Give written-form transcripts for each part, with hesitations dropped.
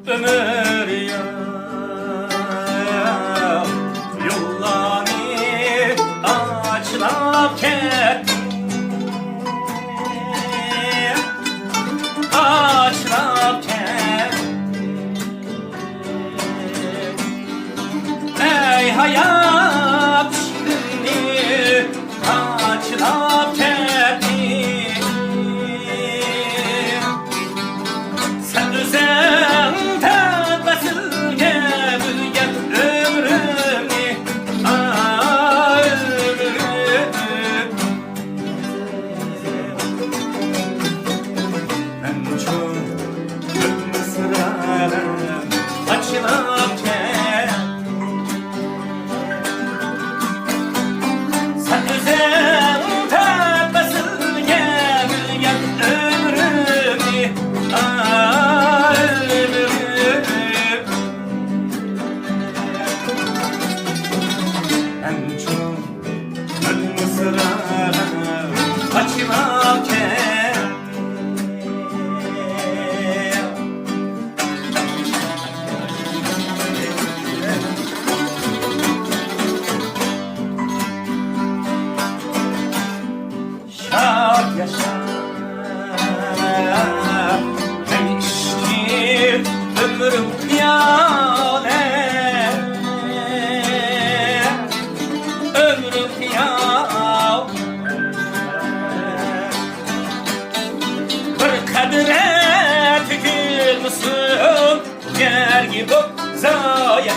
ömür ya yollarını açlap kettim, açlap kettim. Ey hayat şimdi açlap kettim. Sen düzen tepmesin gel ömrümü, ben çok mısrarım açılırken. Sen düzen tepmesin gel ömrümü, ben çok mısrarım açılırken. Şad yaşa demişti ömrüm yâne, ömrüm yâ bir kadre tükülmüşsün yer gibi zaya.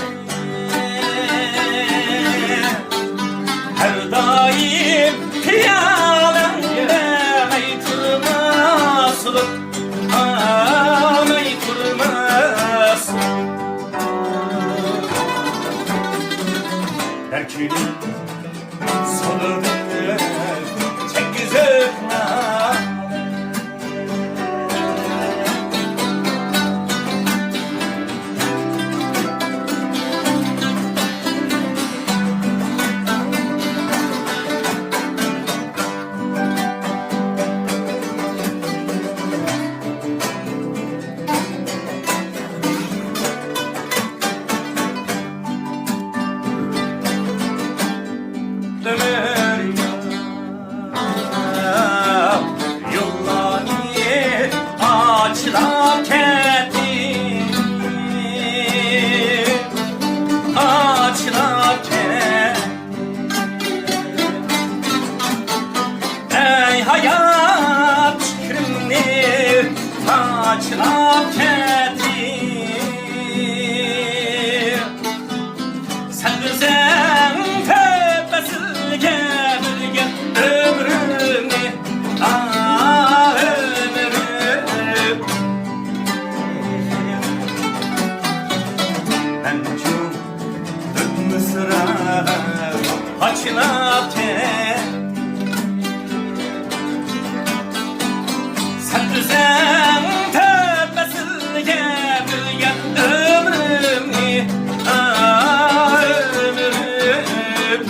Her daim piyalemde aytılmazlık, aytılmaz. Belki sonunu çek güzel. Ömür ya yollarını açlap kettim, açlap kettim. Ey hayat şükrümni açlap kettim. Sen düzen tepmesin gel ömrümü, ömrüm. Ben çok mısrarım açlap kettim. Sen düzen tepmesin gel ömrümü, ömrüm.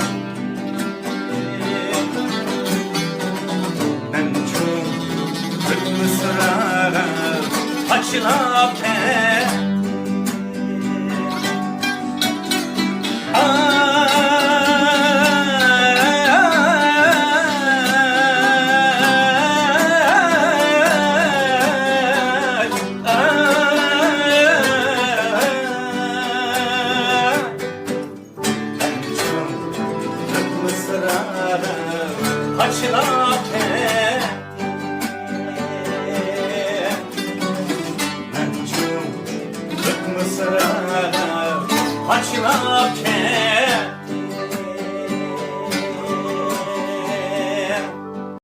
Ben çok mısrarım açlap kettim. Açlap kettim. Ben çok mısrarım açlap kettim.